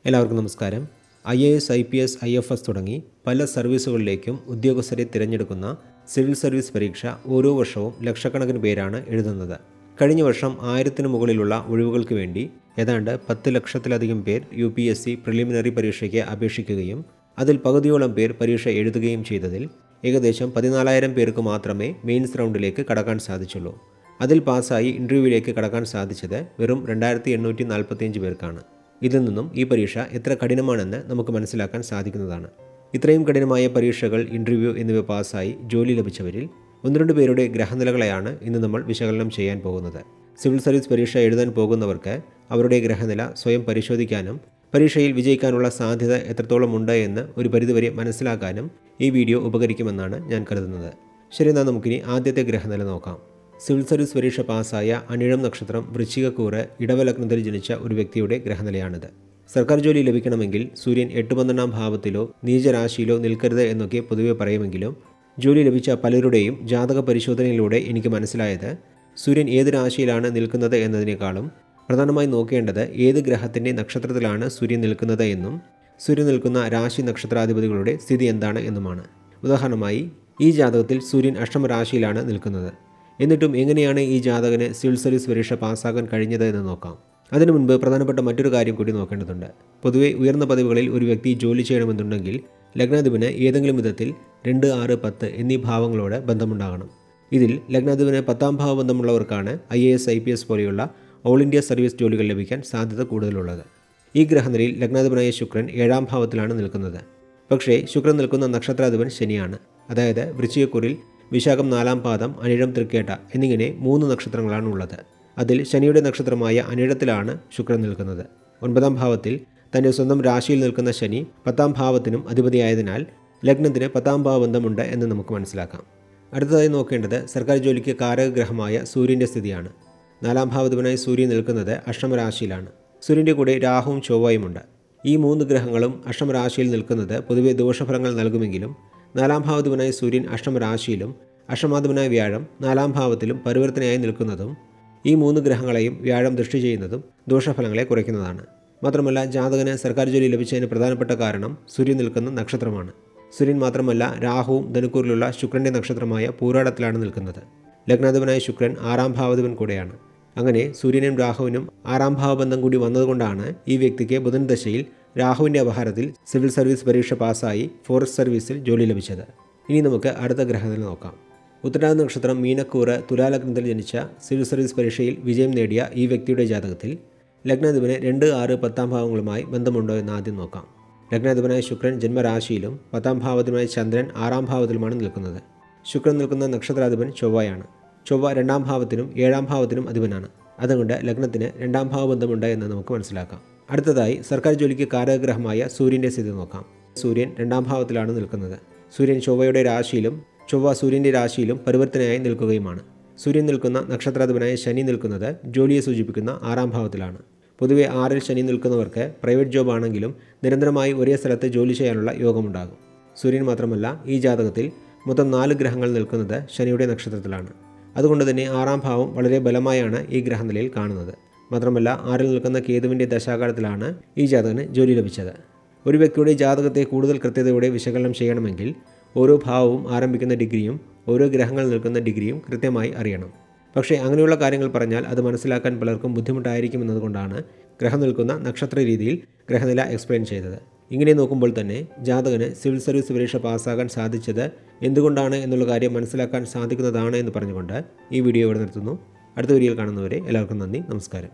എല്ലാവർക്കും നമസ്കാരം. IAS, IPS, IFS തുടങ്ങി പല സർവീസുകളിലേക്കും ഉദ്യോഗസ്ഥരെ തിരഞ്ഞെടുക്കുന്ന സിവിൽ സർവീസ് പരീക്ഷ ഓരോ വർഷവും ലക്ഷക്കണക്കിന് പേരാണ് എഴുതുന്നത്. കഴിഞ്ഞ വർഷം 1000-ന് മുകളിലുള്ള ഒഴിവുകൾക്ക് വേണ്ടി ഏതാണ്ട് 10 ലക്ഷത്തിലധികം പേർ UPSC പ്രിലിമിനറി പരീക്ഷയ്ക്ക് അപേക്ഷിക്കുകയും അതിൽ പകുതിയോളം പേർ പരീക്ഷ എഴുതുകയും ചെയ്തതിൽ ഏകദേശം 14,000 പേർക്ക് മാത്രമേ മെയിൻസ് റൗണ്ടിലേക്ക് കടക്കാൻ സാധിച്ചുള്ളൂ. അതിൽ പാസ്സായി ഇൻ്റർവ്യൂവിലേക്ക് കടക്കാൻ സാധിച്ചത് വെറും 2845 പേർക്കാണ്. ഇതിൽ നിന്നും ഈ പരീക്ഷ എത്ര കഠിനമാണെന്ന് നമുക്ക് മനസ്സിലാക്കാൻ സാധിക്കുന്നതാണ്. ഇത്രയും കഠിനമായ പരീക്ഷകൾ, ഇൻ്റർവ്യൂ എന്നിവ പാസ്സായി ജോലി ലഭിച്ചവരിൽ 1-2 പേരുടെ ഗ്രഹനിലകളെയാണ് ഇന്ന് നമ്മൾ വിശകലനം ചെയ്യാൻ പോകുന്നത്. സിവിൽ സർവീസ് പരീക്ഷ എഴുതാൻ പോകുന്നവർക്ക് അവരുടെ ഗ്രഹനില സ്വയം പരിശോധിക്കാനും പരീക്ഷയിൽ വിജയിക്കാനുള്ള സാധ്യത എത്രത്തോളം ഉണ്ട് എന്ന് ഒരു പരിധിവരെ മനസ്സിലാക്കാനും ഈ വീഡിയോ ഉപകരിക്കുമെന്നാണ് ഞാൻ കരുതുന്നത്. ശരി, എന്നാൽ നമുക്കിനി ആദ്യത്തെ ഗ്രഹനില നോക്കാം. സിവിൽ സർവീസ് പരീക്ഷ പാസ്സായ അനിഴം നക്ഷത്രം, വൃശ്ചികക്കൂറ്, ഇടവലഗ്നത്തിൽ ജനിച്ച ഒരു വ്യക്തിയുടെ ഗ്രഹനിലയാണിത്. സർക്കാർ ജോലി ലഭിക്കണമെങ്കിൽ സൂര്യൻ 8-12 ഭാവത്തിലോ നീചരാശിയിലോ നിൽക്കരുത് എന്നൊക്കെ പൊതുവെ പറയുമെങ്കിലും ജോലി ലഭിച്ച പലരുടെയും ജാതക പരിശോധനയിലൂടെ എനിക്ക് മനസ്സിലായത് സൂര്യൻ ഏത് രാശിയിലാണ് നിൽക്കുന്നത് എന്നതിനേക്കാളും പ്രധാനമായി നോക്കേണ്ടത് ഏത് ഗ്രഹത്തിൻ്റെ നക്ഷത്രത്തിലാണ് സൂര്യൻ നിൽക്കുന്നത് എന്നും സൂര്യൻ നിൽക്കുന്ന രാശി നക്ഷത്രാധിപതികളുടെ സ്ഥിതി എന്താണ് എന്നുമാണ്. ഉദാഹരണമായി, ഈ ജാതകത്തിൽ സൂര്യൻ അഷ്ടമരാശിയിലാണ് നിൽക്കുന്നത്. എന്നിട്ടും എങ്ങനെയാണ് ഈ ജാതകന് സിവിൽ സർവീസ് പരീക്ഷ പാസ്സാകാൻ കഴിഞ്ഞത് എന്ന് നോക്കാം. അതിനു മുൻപ് പ്രധാനപ്പെട്ട മറ്റൊരു കാര്യം കൂടി നോക്കേണ്ടതുണ്ട്. പൊതുവെ ഉയർന്ന പദവികളിൽ ഒരു വ്യക്തി ജോലി ചെയ്യണമെന്നുണ്ടെങ്കിൽ ലഗ്നാധിപന് ഏതെങ്കിലും വിധത്തിൽ 2, 6, 10 എന്നീ ഭാവങ്ങളോട് ബന്ധമുണ്ടാകണം. ഇതിൽ ലഗ്നാധിപന് 10-ാം ഭാവ ബന്ധമുള്ളവർക്കാണ് IAS, IPS പോലെയുള്ള ഓൾ ഇന്ത്യ സർവീസ് ജോലികൾ ലഭിക്കാൻ സാധ്യത കൂടുതലുള്ളത്. ഈ ഗ്രഹനിലയിൽ ലഗ്നാധിപനായ ശുക്രൻ 7-ാം ഭാവത്തിലാണ് നിൽക്കുന്നത്. പക്ഷേ ശുക്രൻ നിൽക്കുന്ന നക്ഷത്രാധിപൻ ശനിയാണ്. അതായത് വൃശ്ചികക്കൂറിൽ വിശാഖം 4-ാം പാദം, അനിഴം, തൃക്കേട്ട എന്നിങ്ങനെ 3 നക്ഷത്രങ്ങളാണ് ഉള്ളത്. അതിൽ ശനിയുടെ നക്ഷത്രമായ അനിഴത്തിലാണ് ശുക്രൻ നിൽക്കുന്നത്. 9-ാം ഭാവത്തിൽ തൻ്റെ സ്വന്തം രാശിയിൽ നിൽക്കുന്ന ശനി 10-ാം ഭാവത്തിനും അധിപതിയായതിനാൽ ലഗ്നത്തിന് 10-ാം ഭാവബന്ധമുണ്ട് എന്ന് നമുക്ക് മനസ്സിലാക്കാം. അടുത്തതായി നോക്കേണ്ടത് സർക്കാർ ജോലിക്ക് കാരകഗ്രഹമായ സൂര്യൻ്റെ സ്ഥിതിയാണ്. 4-ാം ഭാവാധിപനായി സൂര്യൻ നിൽക്കുന്നത് അഷ്ടമരാശിയിലാണ്. സൂര്യൻ്റെ കൂടെ രാഹുവും ചൊവ്വയുമുണ്ട്. ഈ 3 ഗ്രഹങ്ങളും അഷ്ടമരാശിയിൽ നിൽക്കുന്നത് പൊതുവെ ദോഷഫലങ്ങൾ നൽകുമെങ്കിലും 4-ാം ഭാവാധിപനായ സൂര്യൻ അഷ്ടമരാശിയിലും അഷ്ടമാധിപനായ വ്യാഴം 4-ാം ഭാവത്തിലും പരിവർത്തനയായി നിൽക്കുന്നതും ഈ 3 ഗ്രഹങ്ങളെയും വ്യാഴം ദൃഷ്ടി ചെയ്യുന്നതും ദോഷഫലങ്ങളെ കുറയ്ക്കുന്നതാണ്. മാത്രമല്ല, ജാതകന് സർക്കാർ ജോലി ലഭിച്ചതിന് പ്രധാനപ്പെട്ട കാരണം സൂര്യൻ നിൽക്കുന്ന നക്ഷത്രമാണ്. സൂര്യൻ മാത്രമല്ല, രാഹുവും ധനുക്കൂറിലുള്ള ശുക്രൻ്റെ നക്ഷത്രമായ പൂരാടത്തിലാണ് നിൽക്കുന്നത്. ലഗ്നാധിപനായ ശുക്രൻ 6-ാം ഭാവാധിപൻ കൂടെയാണ്. അങ്ങനെ സൂര്യനും രാഹുവിനും 6-ാം ഭാവബന്ധം കൂടി വന്നതുകൊണ്ടാണ് ഈ വ്യക്തിക്ക് ബുധൻ ദശയിൽ രാഹുവിൻ്റെ അപഹാരത്തിൽ സിവിൽ സർവീസ് പരീക്ഷ പാസ്സായി ഫോറസ്റ്റ് സർവീസിൽ ജോലി ലഭിച്ചത്. ഇനി നമുക്ക് അടുത്ത ഗ്രഹനില നോക്കാം. ഉത്തരാധ നക്ഷത്രം, മീനക്കൂറ്, തുലാലഗ്നത്തിൽ ജനിച്ച സിവിൽ സർവീസ് പരീക്ഷയിൽ വിജയം നേടിയ ഈ വ്യക്തിയുടെ ജാതകത്തിൽ ലഗ്നാധിപന് 2, 6, 10-ാം ഭാവങ്ങളുമായി ബന്ധമുണ്ടോ എന്ന് ആദ്യം നോക്കാം. ലഗ്നാധിപനായ ശുക്രൻ ജന്മരാശിയിലും 10-ാം ഭാവത്തിനുമായ ചന്ദ്രൻ 6-ാം ഭാവത്തിലുമാണ് നിൽക്കുന്നത്. ശുക്രൻ നിൽക്കുന്ന നക്ഷത്രാധിപൻ ചൊവ്വയാണ്. ചൊവ്വ 2-ാം ഭാവത്തിനും 7-ാം ഭാവത്തിനും അധിപനാണ്. അതുകൊണ്ട് ലഗ്നത്തിന് 2-ാം ഭാവബന്ധമുണ്ട് എന്ന് നമുക്ക് മനസ്സിലാക്കാം. അടുത്തതായി സർക്കാർ ജോലിക്ക് കാരകഗ്രഹമായ സൂര്യൻ്റെ സ്ഥിതി നോക്കാം. സൂര്യൻ 2-ാം ഭാവത്തിലാണ് നിൽക്കുന്നത്. സൂര്യൻ ചൊവ്വയുടെ രാശിയിലും ചൊവ്വ സൂര്യൻ്റെ രാശിയിലും പരിവർത്തനയായി നിൽക്കുകയുമാണ്. സൂര്യൻ നിൽക്കുന്ന നക്ഷത്രാധിപനായ ശനി നിൽക്കുന്നത് ജോലിയെ സൂചിപ്പിക്കുന്ന 6-ാം ഭാവത്തിലാണ്. പൊതുവെ 6-ൽ ശനി നിൽക്കുന്നവർക്ക് പ്രൈവറ്റ് ജോബ് ആണെങ്കിലും നിരന്തരമായി ഒരേ സ്ഥലത്ത് ജോലി ചെയ്യാനുള്ള യോഗമുണ്ടാകും. സൂര്യൻ മാത്രമല്ല, ഈ ജാതകത്തിൽ മൊത്തം 4 ഗ്രഹങ്ങൾ നിൽക്കുന്നത് ശനിയുടെ നക്ഷത്രത്തിലാണ്. അതുകൊണ്ട് തന്നെ 6-ാം ഭാവം വളരെ ബലമായാണ് ഈ ഗ്രഹനിലയിൽ കാണുന്നത്. മാത്രമല്ല, 6-ൽ നിൽക്കുന്ന കേതുവിൻ്റെ ദശാകാലത്തിലാണ് ഈ ജാതകന് ജോലി ലഭിച്ചത്. ഒരു വ്യക്തിയുടെ ജാതകത്തെ കൂടുതൽ കൃത്യതയോടെ വിശകലനം ചെയ്യണമെങ്കിൽ ഓരോ ഭാവവും ആരംഭിക്കുന്ന ഡിഗ്രിയും ഓരോ ഗ്രഹങ്ങൾ നിൽക്കുന്ന ഡിഗ്രിയും കൃത്യമായി അറിയണം. പക്ഷേ അങ്ങനെയുള്ള കാര്യങ്ങൾ പറഞ്ഞാൽ അത് മനസ്സിലാക്കാൻ പലർക്കും ബുദ്ധിമുട്ടായിരിക്കും എന്നതുകൊണ്ടാണ് ഗ്രഹം നിൽക്കുന്ന നക്ഷത്ര രീതിയിൽ ഗ്രഹനില എക്സ്പ്ലെയിൻ ചെയ്തത്. ഇങ്ങനെ നോക്കുമ്പോൾ തന്നെ ജാതകന് സിവിൽ സർവീസ് പരീക്ഷ പാസ്സാകാൻ സാധിച്ചത് എന്തുകൊണ്ടാണ് എന്നുള്ള കാര്യം മനസ്സിലാക്കാൻ സാധിക്കുന്നതാണ് എന്ന് പറഞ്ഞുകൊണ്ട് ഈ വീഡിയോ ഇവിടെ നിർത്തുന്നു. അടുത്ത വീഡിയോയിൽ കാണുന്നവരെ എല്ലാവർക്കും നന്ദി, നമസ്കാരം.